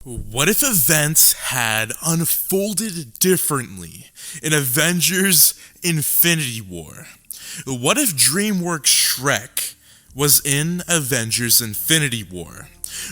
What if events had unfolded differently in Avengers Infinity War? What if DreamWorks Shrek was in Avengers Infinity War?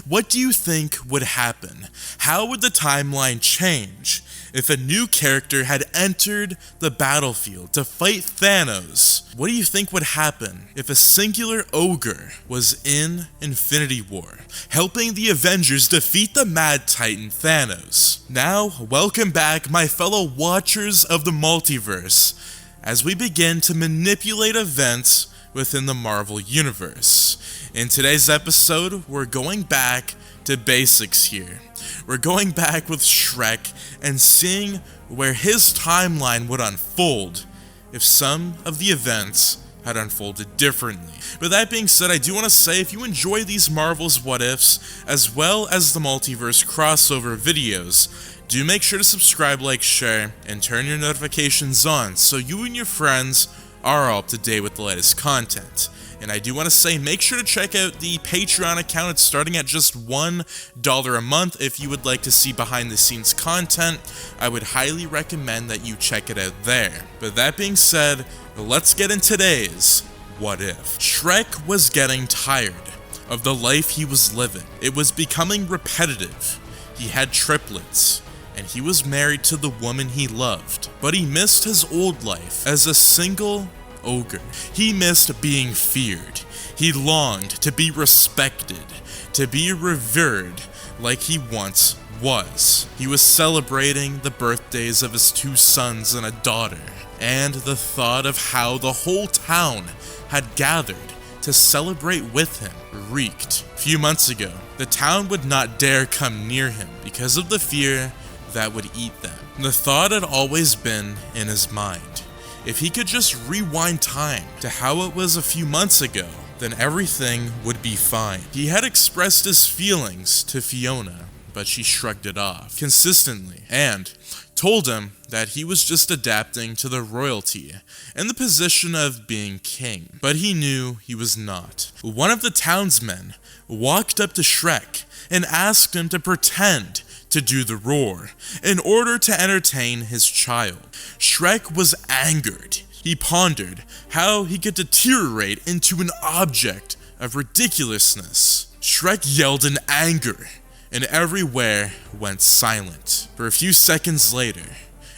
What do you think would happen? How would the timeline change if a new character had entered the battlefield to fight Thanos? What do you think would happen if a singular ogre was in Infinity War, helping the Avengers defeat the Mad Titan Thanos? Now, welcome back, my fellow watchers of the multiverse, as we begin to manipulate events within the Marvel Universe. In today's episode, we're going back to basics here. We're going back with Shrek and seeing where his timeline would unfold if some of the events had unfolded differently. But that being said, I do want to say, if you enjoy these Marvel's What Ifs, as well as the multiverse crossover videos, do make sure to subscribe, like, share, and turn your notifications on so you and your friends are all up to date with the latest content. And I do want to say, make sure to check out the Patreon account. It's starting at just $1 a month. If you would like to see behind the scenes content, I would highly recommend that you check it out there. But that being said, let's get in today's What If. Shrek was getting tired of the life he was living. It was becoming repetitive. He had triplets, and he was married to the woman he loved. But he missed his old life as a single ogre. He missed being feared. He longed to be respected, to be revered like he once was. He was celebrating the birthdays of his 2 sons and a daughter, and the thought of how the whole town had gathered to celebrate with him reeked. A few months ago, the town would not dare come near him because of the fear that would eat them. The thought had always been in his mind. If he could just rewind time to how it was a few months ago, then everything would be fine. He had expressed his feelings to Fiona, but she shrugged it off consistently and told him that he was just adapting to the royalty and the position of being king. But he knew he was not. One of the townsmen walked up to Shrek and asked him to pretend to do the roar in order to entertain his child. Shrek was angered. He pondered how he could deteriorate into an object of ridiculousness. Shrek yelled in anger, and everywhere went silent. For a few seconds later,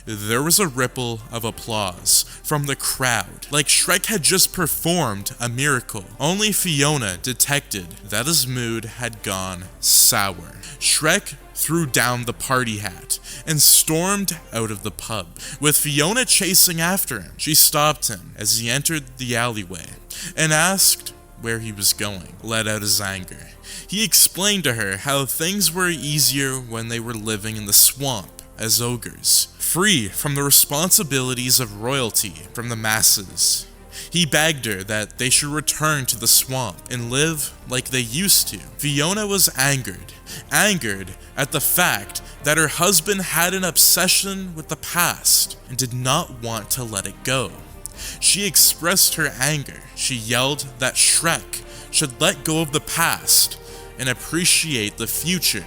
there was a ripple of applause from the crowd, like Shrek had just performed a miracle. Only Fiona detected that his mood had gone sour. Shrek threw down the party hat and stormed out of the pub, with Fiona chasing after him. She stopped him as he entered the alleyway and asked where he was going, let out his anger. He explained to her how things were easier when they were living in the swamp as ogres, free from the responsibilities of royalty from the masses. He begged her that they should return to the swamp and live like they used to. Fiona was angered at the fact that her husband had an obsession with the past and did not want to let it go. She expressed her anger. She yelled that Shrek should let go of the past and appreciate the future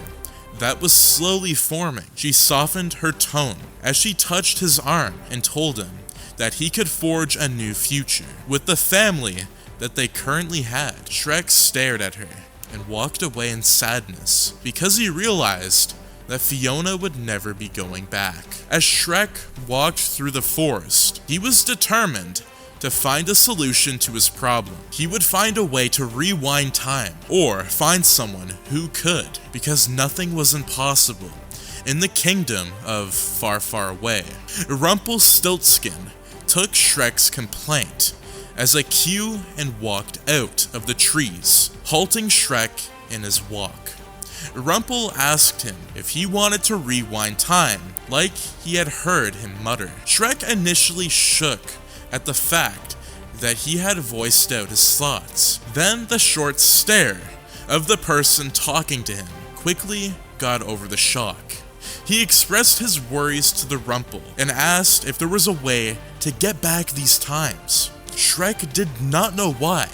that was slowly forming. She softened her tone as she touched his arm and told him that he could forge a new future with the family that they currently had. Shrek stared at her and walked away in sadness because he realized that Fiona would never be going back. As Shrek walked through the forest, he was determined to find a solution to his problem. He would find a way to rewind time, or find someone who could, because nothing was impossible in the kingdom of far, far away. Rumpelstiltskin took Shrek's complaint as a cue and walked out of the trees, halting Shrek in his walk. Rumpel asked him if he wanted to rewind time, like he had heard him mutter. Shrek initially shook at the fact that he had voiced out his thoughts. Then the short stare of the person talking to him quickly got over the shock. He expressed his worries to the Rumpel and asked if there was a way to get back these times. Shrek did not know why,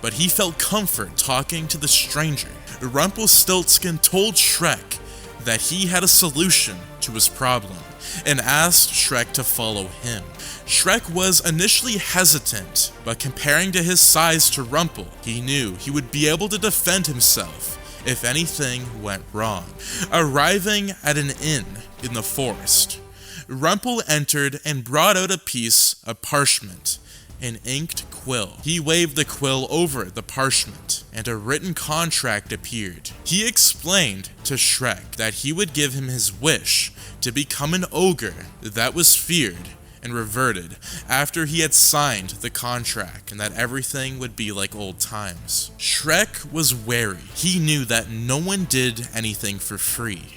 but he felt comfort talking to the stranger. Rumpelstiltskin told Shrek that he had a solution to his problem and asked Shrek to follow him. Shrek was initially hesitant, but comparing to his size to Rumple, he knew he would be able to defend himself if anything went wrong. Arriving at an inn in the forest, Rumple entered and brought out a piece of parchment, an inked quill. He waved the quill over the parchment, and a written contract appeared. He explained to Shrek that he would give him his wish to become an ogre that was feared and reverted after he had signed the contract, and that everything would be like old times. Shrek was wary. He knew that no one did anything for free.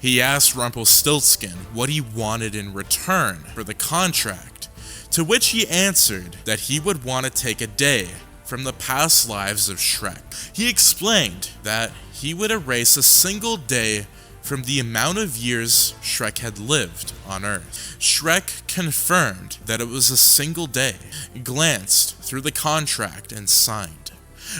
He asked Rumpelstiltskin what he wanted in return for the contract, to which he answered that he would want to take a day from the past lives of Shrek. He explained that he would erase a single day from the amount of years Shrek had lived on Earth. Shrek confirmed that it was a single day, glanced through the contract, and signed.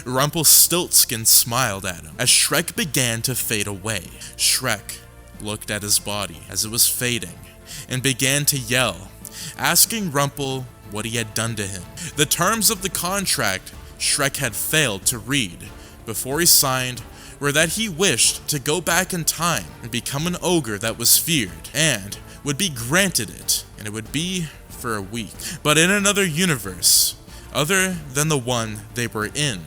Rumpelstiltskin smiled at him as Shrek began to fade away. Shrek looked at his body as it was fading and began to yell, asking Rumple what he had done to him. The terms of the contract Shrek had failed to read before he signed were that he wished to go back in time and become an ogre that was feared, and would be granted it, and it would be for a week. But in another universe, other than the one they were in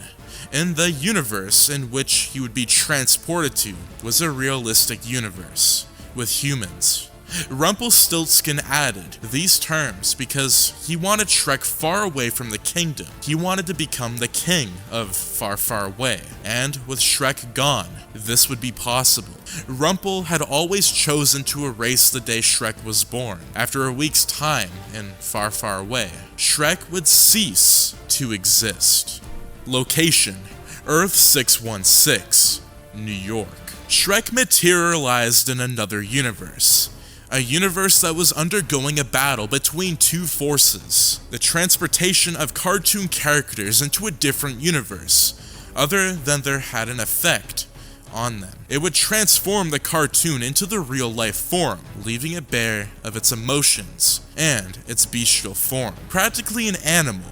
the universe in which he would be transported to was a realistic universe with humans. Rumpelstiltskin added these terms because he wanted Shrek far away from the kingdom. He wanted to become the king of far, far away, and with Shrek gone, this would be possible. Rumple had always chosen to erase the day Shrek was born. After a week's time in far, far away, Shrek would cease to exist. Location: Earth 616, New York. Shrek materialized in another universe. A universe that was undergoing a battle between two forces, the transportation of cartoon characters into a different universe, other than there had an effect on them. It would transform the cartoon into the real-life form, leaving it bare of its emotions and its bestial form. Practically an animal,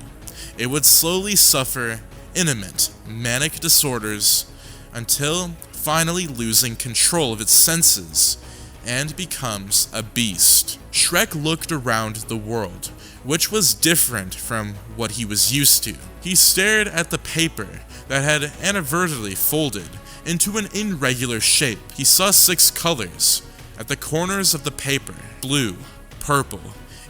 it would slowly suffer intimate, manic disorders until finally losing control of its senses and becomes a beast. Shrek looked around the world, which was different from what he was used to. He stared at the paper that had inadvertently folded into an irregular shape. He saw 6 colors at the corners of the paper: blue, purple,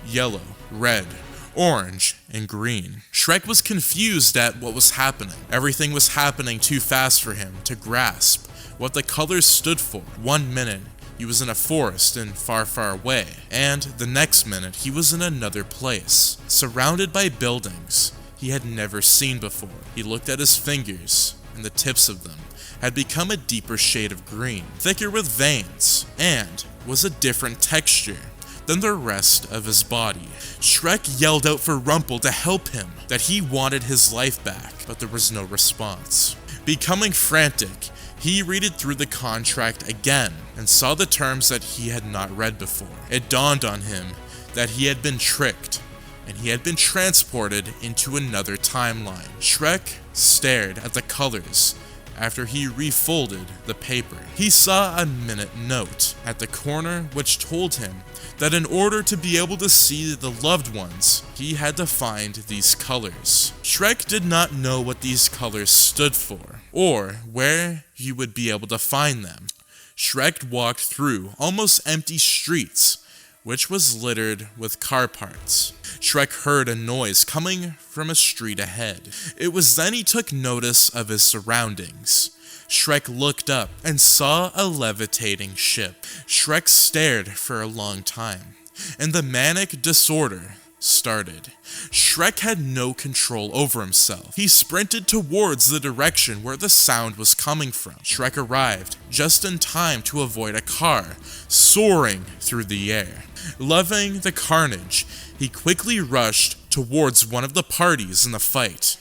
yellow, red, orange, and green. Shrek was confused at what was happening. Everything was happening too fast for him to grasp what the colors stood for. 1 minute, he was in a forest and far, far away, and the next minute he was in another place, surrounded by buildings he had never seen before. He looked at his fingers, and the tips of them had become a deeper shade of green, thicker with veins, and was a different texture than the rest of his body. Shrek yelled out for Rumple to help him, that he wanted his life back, but there was no response. Becoming frantic, he read through the contract again and saw the terms that he had not read before. It dawned on him that he had been tricked, and he had been transported into another timeline. Shrek stared at the colors after he refolded the paper. He saw a minute note at the corner which told him that in order to be able to see the loved ones, he had to find these colors. Shrek did not know what these colors stood for, or where he would be able to find them. Shrek walked through almost empty streets, which was littered with car parts. Shrek heard a noise coming from a street ahead. It was then he took notice of his surroundings. Shrek looked up and saw a levitating ship. Shrek stared for a long time, and the manic disorder started. Shrek had no control over himself. He sprinted towards the direction where the sound was coming from. Shrek arrived just in time to avoid a car soaring through the air. Loving the carnage, he quickly rushed towards one of the parties in the fight.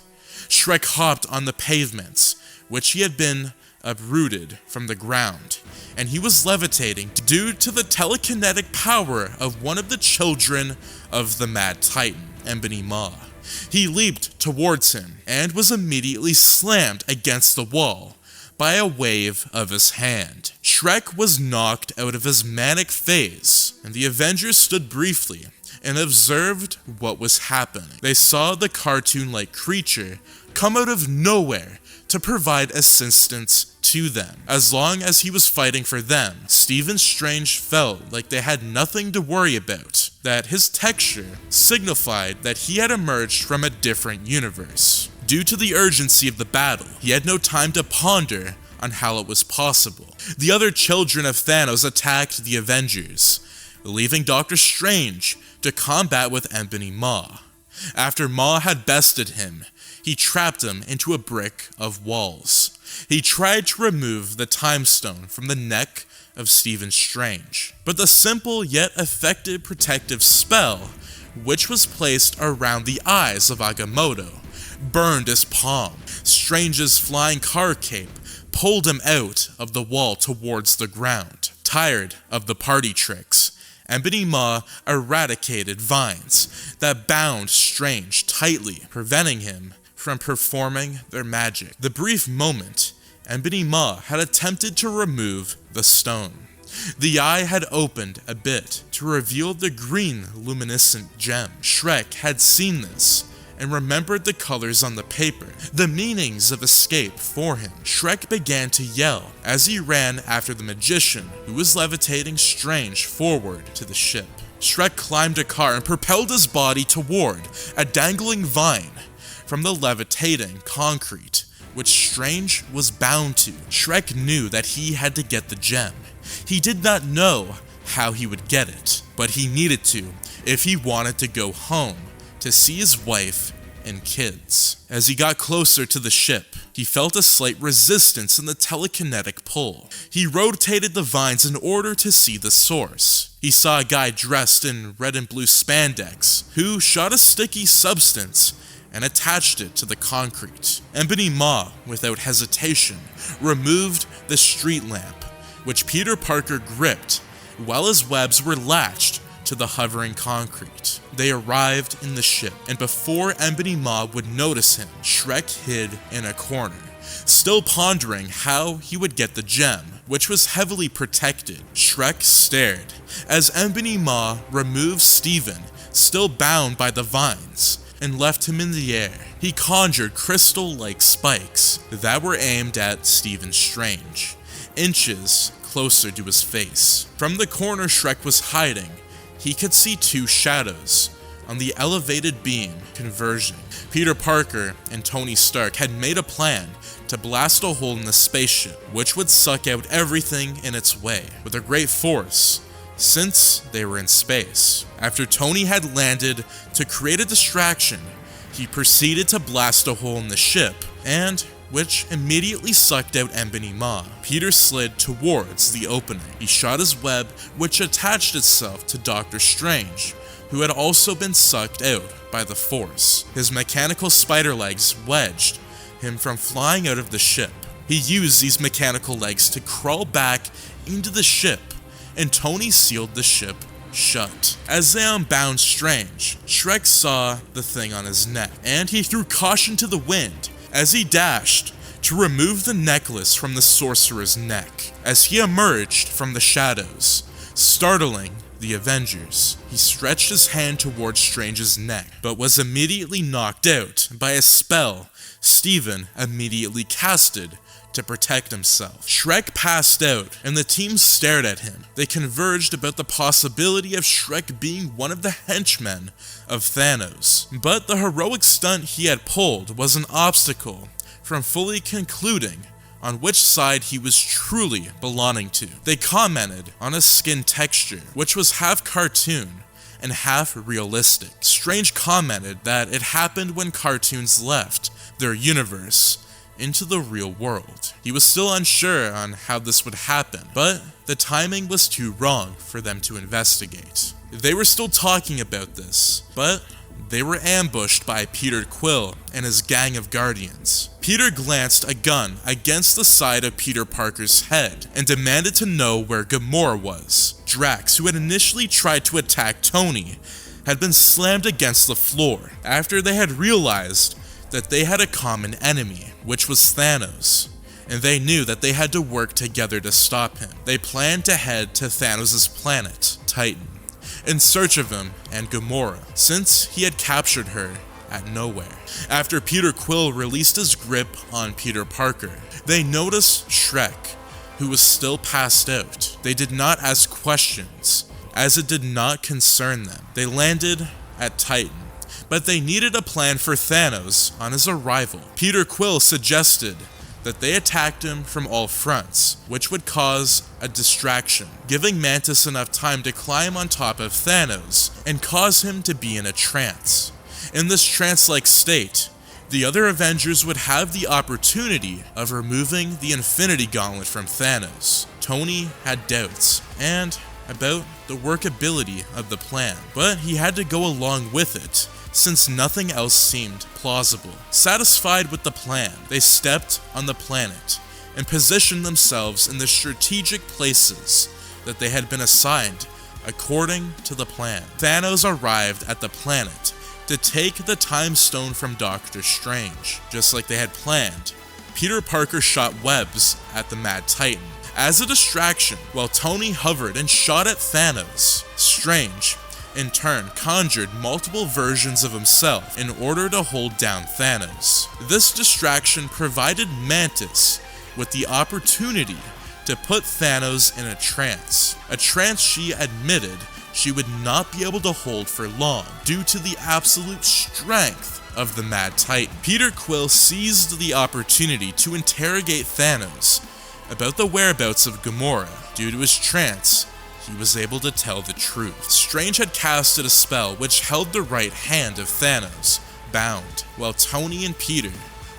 Shrek hopped on the pavements, which he had been uprooted from the ground, and he was levitating due to the telekinetic power of one of the children of the Mad Titan, Ebony Maw. He leaped towards him and was immediately slammed against the wall by a wave of his hand. Shrek was knocked out of his manic phase, and the Avengers stood briefly and observed what was happening. They saw the cartoon-like creature come out of nowhere to provide assistance to them. As long as he was fighting for them, Stephen Strange felt like they had nothing to worry about, that his texture signified that he had emerged from a different universe. Due to the urgency of the battle, he had no time to ponder on how it was possible. The other children of Thanos attacked the Avengers, leaving Doctor Strange to combat with Ebony Maw. After Maw had bested him, he trapped him into a brick of walls. He tried to remove the time stone from the neck of Stephen Strange, but the simple yet effective protective spell, which was placed around the eyes of Agamotto, burned his palm. Strange's flying car cape pulled him out of the wall towards the ground. Tired of the party tricks, Ebony Maw eradicated vines that bound Strange tightly, preventing him from performing their magic. The brief moment Ebony Maw had attempted to remove the stone, the eye had opened a bit to reveal the green luminescent gem. Shrek had seen this and remembered the colors on the paper, the meanings of escape for him. Shrek began to yell as he ran after the magician who was levitating Strange forward to the ship. Shrek climbed a car and propelled his body toward a dangling vine from the levitating concrete, which Strange was bound to. Shrek knew that he had to get the gem. He did not know how he would get it, but he needed to if he wanted to go home to see his wife and kids. As he got closer to the ship, he felt a slight resistance in the telekinetic pull. He rotated the vines in order to see the source. He saw a guy dressed in red and blue spandex who shot a sticky substance and attached it to the concrete. Ebony Maw, without hesitation, removed the street lamp, which Peter Parker gripped while his webs were latched to the hovering concrete. They arrived in the ship, and before Ebony Maw would notice him, Shrek hid in a corner, still pondering how he would get the gem, which was heavily protected. Shrek stared as Ebony Maw removed Stephen, still bound by the vines, and left him in the air. He conjured crystal-like spikes that were aimed at Stephen Strange, inches closer to his face. From the corner Shrek was hiding, he could see two shadows on the elevated beam converging. Peter Parker and Tony Stark had made a plan to blast a hole in the spaceship, which would suck out everything in its way with a great force, since they were in space. After Tony had landed to create a distraction, he proceeded to blast a hole in the ship, and which immediately sucked out Ebony Maw. Peter slid towards the opening. He shot his web, which attached itself to Doctor Strange, who had also been sucked out by the Force. His mechanical spider legs wedged him from flying out of the ship. He used these mechanical legs to crawl back into the ship, and Tony sealed the ship shut. As they unbound Strange, Shrek saw the thing on his neck, and he threw caution to the wind as he dashed to remove the necklace from the sorcerer's neck. As he emerged from the shadows, startling the Avengers, he stretched his hand towards Strange's neck, but was immediately knocked out by a spell Stephen immediately casted to protect himself. Shrek passed out, and the team stared at him. They converged about the possibility of Shrek being one of the henchmen of Thanos. But the heroic stunt he had pulled was an obstacle from fully concluding on which side he was truly belonging to. They commented on his skin texture, which was half cartoon and half realistic. Strange commented that it happened when cartoons left their universe into the real world. He was still unsure on how this would happen, but the timing was too wrong for them to investigate. They were still talking about this, but they were ambushed by Peter Quill and his gang of guardians. Peter glanced a gun against the side of Peter Parker's head and demanded to know where Gamora was. Drax, who had initially tried to attack Tony, had been slammed against the floor after they had realized that they had a common enemy, which was Thanos, and they knew that they had to work together to stop him. They planned to head to Thanos' planet, Titan, in search of him and Gamora, since he had captured her at nowhere. After Peter Quill released his grip on Peter Parker, they noticed Shrek, who was still passed out. They did not ask questions, as it did not concern them. They landed at Titan, but they needed a plan for Thanos on his arrival. Peter Quill suggested that they attacked him from all fronts, which would cause a distraction, giving Mantis enough time to climb on top of Thanos and cause him to be in a trance. In this trance-like state, the other Avengers would have the opportunity of removing the Infinity Gauntlet from Thanos. Tony had doubts about the workability of the plan, but he had to go along with it, since nothing else seemed plausible. Satisfied with the plan, they stepped on the planet and positioned themselves in the strategic places that they had been assigned according to the plan. Thanos arrived at the planet to take the Time Stone from Doctor Strange. Just like they had planned, Peter Parker shot webs at the Mad Titan as a distraction while Tony hovered and shot at Thanos. Strange, in turn, conjured multiple versions of himself in order to hold down Thanos. This distraction provided Mantis with the opportunity to put Thanos in a trance she admitted she would not be able to hold for long due to the absolute strength of the Mad Titan. Peter Quill seized the opportunity to interrogate Thanos about the whereabouts of Gamora. Due to his trance, he was able to tell the truth. Strange had casted a spell which held the right hand of Thanos bound, while Tony and Peter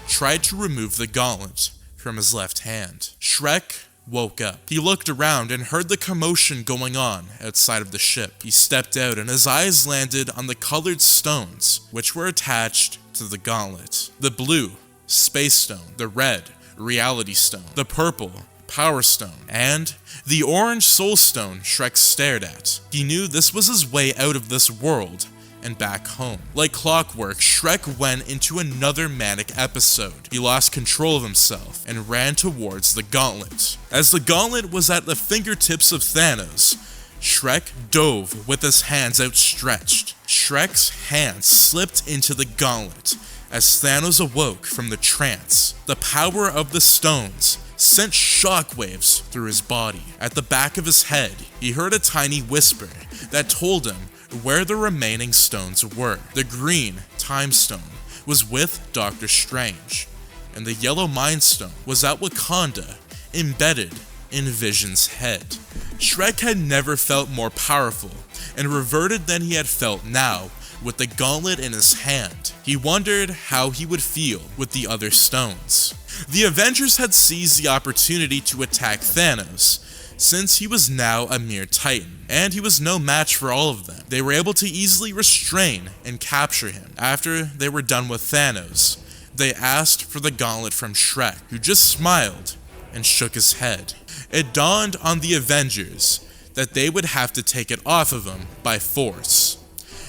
tried to remove the gauntlet from his left hand. Shrek woke up. He looked around and heard the commotion going on outside of the ship. He stepped out and his eyes landed on the colored stones which were attached to the gauntlet. The blue, Space Stone; the red, Reality Stone; the purple, Power Stone; and the orange Soul Stone Shrek stared at. He knew this was his way out of this world and back home. Like clockwork, Shrek went into another manic episode. He lost control of himself and ran towards the gauntlet. As the gauntlet was at the fingertips of Thanos, Shrek dove with his hands outstretched. Shrek's hands slipped into the gauntlet as Thanos awoke from the trance. The power of the stones sent shockwaves through his body. At the back of his head, he heard a tiny whisper that told him where the remaining stones were. The green Time Stone was with Doctor Strange, and the yellow Mind Stone was at Wakanda, embedded in Vision's head. Shrek had never felt more powerful and reverted than he had felt now with the gauntlet in his hand. He wondered how he would feel with the other stones. The Avengers had seized the opportunity to attack Thanos, since he was now a mere Titan, and he was no match for all of them. They were able to easily restrain and capture him. After they were done with Thanos, they asked for the gauntlet from Shrek, who just smiled and shook his head. It dawned on the Avengers that they would have to take it off of him by force.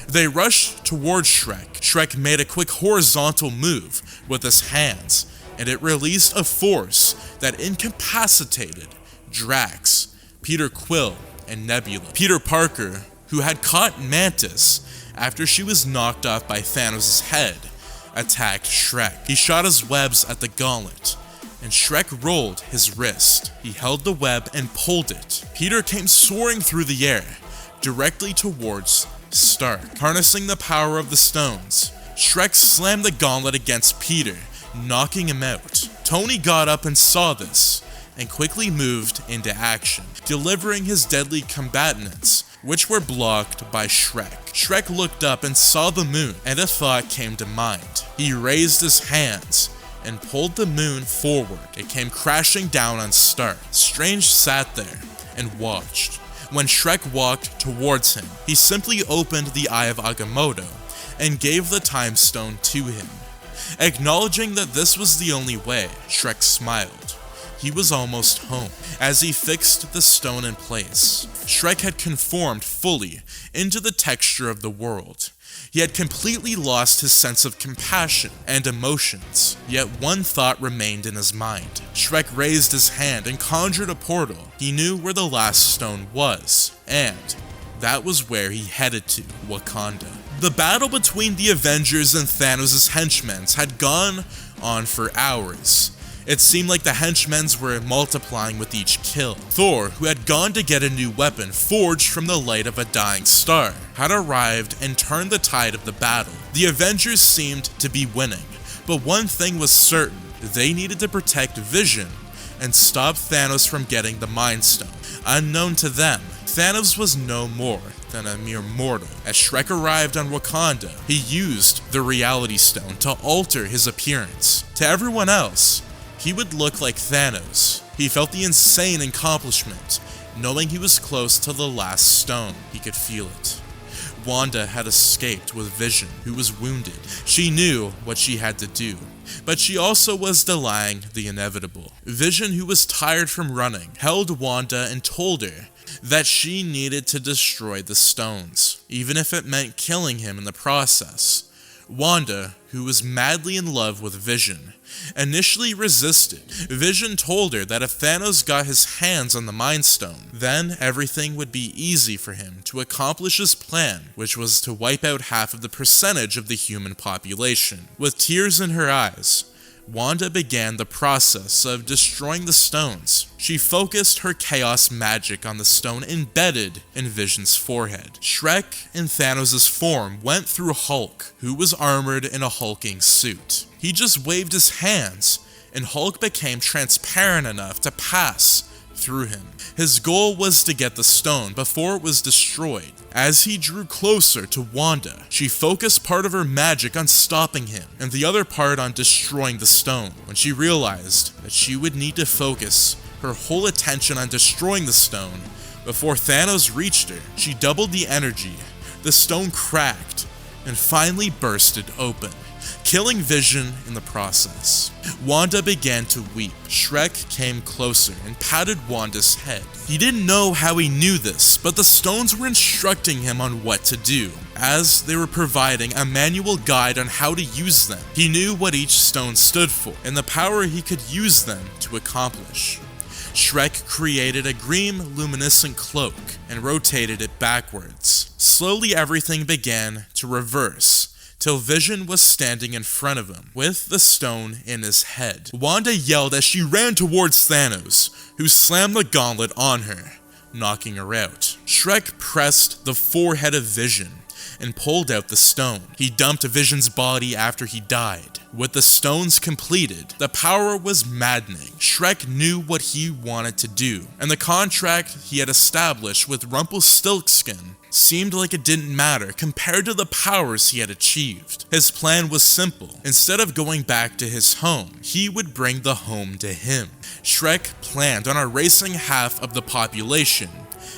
They rushed towards Shrek. Shrek made a quick horizontal move with his hands, and it released a force that incapacitated Drax, Peter Quill, and Nebula. Peter Parker, who had caught Mantis after she was knocked off by Thanos' head, attacked Shrek. He shot his webs at the gauntlet, and Shrek rolled his wrist. He held the web and pulled it. Peter came soaring through the air, directly towards Stark. Harnessing the power of the stones, Shrek slammed the gauntlet against Peter, knocking him out. Tony got up and saw this, and quickly moved into action, delivering his deadly combatants, which were blocked by Shrek. Shrek looked up and saw the moon, and a thought came to mind. He raised his hands and pulled the moon forward. It came crashing down on Stark. Strange sat there and watched. When Shrek walked towards him, he simply opened the Eye of Agamotto and gave the time stone to him. Acknowledging that this was the only way, Shrek smiled. He was almost home. As he fixed the stone in place, Shrek had conformed fully into the texture of the world. He had completely lost his sense of compassion and emotions, yet one thought remained in his mind. Shrek raised his hand and conjured a portal. He knew where the last stone was, and that was where he headed to, Wakanda. The battle between the Avengers and Thanos' henchmen had gone on for hours. It seemed like the henchmen were multiplying with each kill. Thor, who had gone to get a new weapon forged from the light of a dying star, had arrived and turned the tide of the battle. The Avengers seemed to be winning, but one thing was certain: they needed to protect Vision and stop Thanos from getting the Mind Stone. Unknown to them, Thanos was no more than a mere mortal. As Shrek arrived on Wakanda, he used the Reality Stone to alter his appearance. To everyone else, he would look like Thanos. He felt the insane accomplishment, knowing he was close to the last stone. He could feel it. Wanda had escaped with Vision, who was wounded. She knew what she had to do, but she also was delaying the inevitable. Vision, who was tired from running, held Wanda and told her that she needed to destroy the stones, even if it meant killing him in the process. Wanda, who was madly in love with Vision, initially resisted. Vision told her that if Thanos got his hands on the Mind Stone, then everything would be easy for him to accomplish his plan, which was to wipe out half of the percentage of the human population. With tears in her eyes, Wanda began the process of destroying the stones. She focused her chaos magic on the stone embedded in Vision's forehead. Shrek, in Thanos' form, went through Hulk, who was armored in a hulking suit. He just waved his hands, and Hulk became transparent enough to pass through him. His goal was to get the stone before it was destroyed. As he drew closer to Wanda, she focused part of her magic on stopping him, and the other part on destroying the stone. When she realized that she would need to focus her whole attention on destroying the stone before Thanos reached her, she doubled the energy. The stone cracked and finally bursted open, killing Vision in the process. Wanda began to weep. Shrek came closer and patted Wanda's head. He didn't know how he knew this, but the stones were instructing him on what to do, as they were providing a manual guide on how to use them. He knew what each stone stood for, and the power he could use them to accomplish. Shrek created a green luminescent cloak and rotated it backwards. Slowly everything began to reverse, till Vision was standing in front of him, with the stone in his head. Wanda yelled as she ran towards Thanos, who slammed the gauntlet on her, knocking her out. Shrek pressed the forehead of Vision and pulled out the stone. He dumped Vision's body after he died. With the stones completed, the power was maddening. Shrek knew what he wanted to do, and the contract he had established with Rumpelstiltskin seemed like it didn't matter compared to the powers he had achieved. His plan was simple. Instead of going back to his home, he would bring the home to him. Shrek planned on erasing half of the population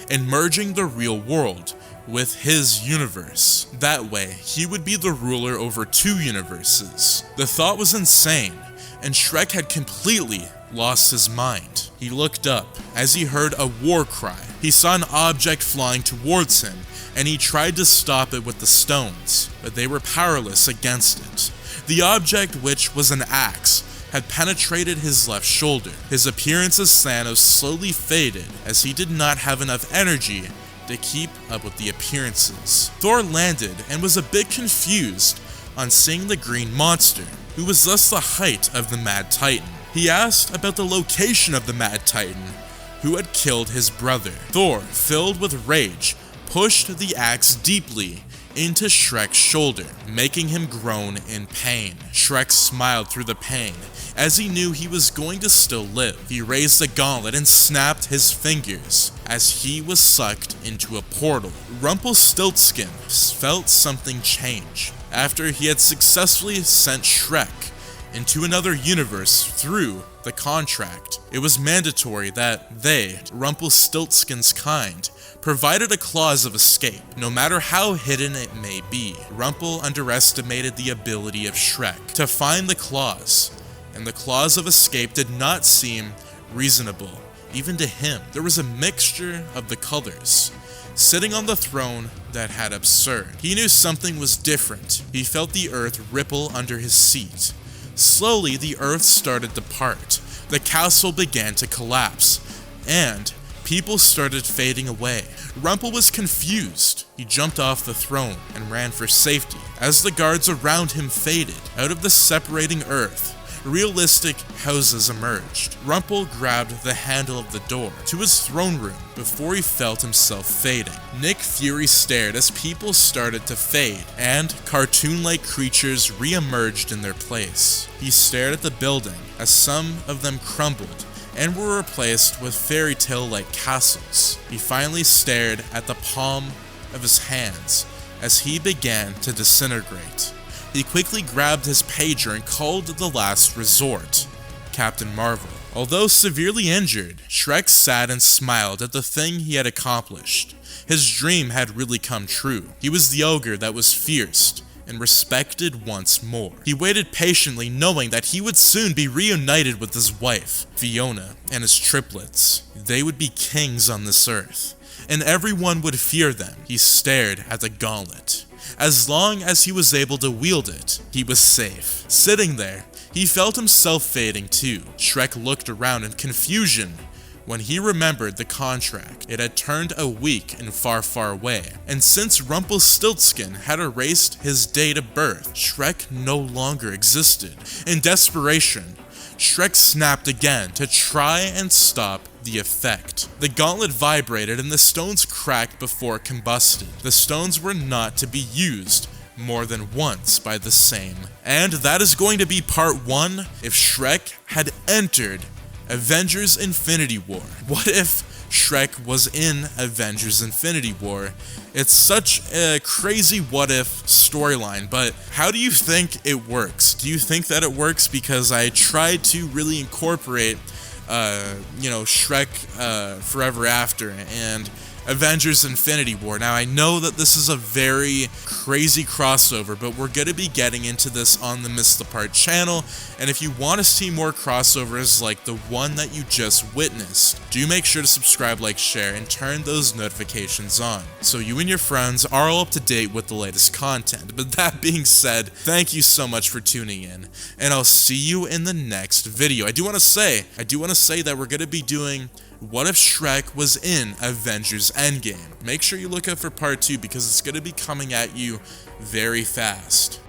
and merging the real world with his universe. That way, he would be the ruler over two universes. The thought was insane, and Shrek had completely lost his mind. He looked up as he heard a war cry. He saw an object flying towards him, and he tried to stop it with the stones, but they were powerless against it. The object, which was an axe, had penetrated his left shoulder. His appearance as Thanos slowly faded, as he did not have enough energy to keep up with the appearances. Thor landed and was a bit confused on seeing the green monster, who was thus the height of the Mad Titan. He asked about the location of the Mad Titan, who had killed his brother. Thor, filled with rage, pushed the axe deeply into Shrek's shoulder, making him groan in pain. Shrek smiled through the pain, as he knew he was going to still live. He raised the gauntlet and snapped his fingers as he was sucked into a portal. Rumpelstiltskin felt something change after he had successfully sent Shrek into another universe through the contract. It was mandatory that they, Rumpelstiltskin's kind, provided a clause of escape, no matter how hidden it may be. Rumpel underestimated the ability of Shrek to find the clause, and the clause of escape did not seem reasonable, even to him. There was a mixture of the colors, sitting on the throne that had absurd. He knew something was different. He felt the earth ripple under his seat. Slowly, the earth started to part. The castle began to collapse, and people started fading away. Rumpel was confused. He jumped off the throne and ran for safety. As the guards around him faded, out of the separating earth, realistic houses emerged. Rumpel grabbed the handle of the door to his throne room before he felt himself fading. Nick Fury stared as people started to fade, and cartoon-like creatures re-emerged in their place. He stared at the building as some of them crumbled and were replaced with fairy tale-like castles. He finally stared at the palm of his hands as he began to disintegrate. He quickly grabbed his pager and called the last resort, Captain Marvel. Although severely injured, Shrek sat and smiled at the thing he had accomplished. His dream had really come true. He was the ogre that was fierce and respected once more. He waited patiently, knowing that he would soon be reunited with his wife, Fiona, and his triplets. They would be kings on this earth, and everyone would fear them. He stared at the gauntlet. As long as he was able to wield it, he was safe. Sitting there, he felt himself fading too. Shrek looked around in confusion when he remembered the contract. It had turned a week and far, far away. And since Rumpelstiltskin had erased his date of birth, Shrek no longer existed. In desperation, Shrek snapped again to try and stop the effect. The gauntlet vibrated and the stones cracked before it combusted. The stones were not to be used more than once by the same. And that is going to be part 1 if Shrek had entered Avengers Infinity War. What if Shrek was in Avengers Infinity War? It's such a crazy what if storyline, but how do you think it works? Do you think that it works? Because I tried to really incorporate, Shrek Forever After and Avengers Infinity War. Now, I know that this is a very crazy crossover, but we're going to be getting into this on the Missed the Part channel, and if you want to see more crossovers like the one that you just witnessed, do make sure to subscribe, like, share, and turn those notifications on, so you and your friends are all up to date with the latest content. But that being said, thank you so much for tuning in, and I'll see you in the next video. I do want to say that we're going to be doing what if Shrek was in Avengers Endgame. Make sure you look out for part 2 because it's going to be coming at you very fast.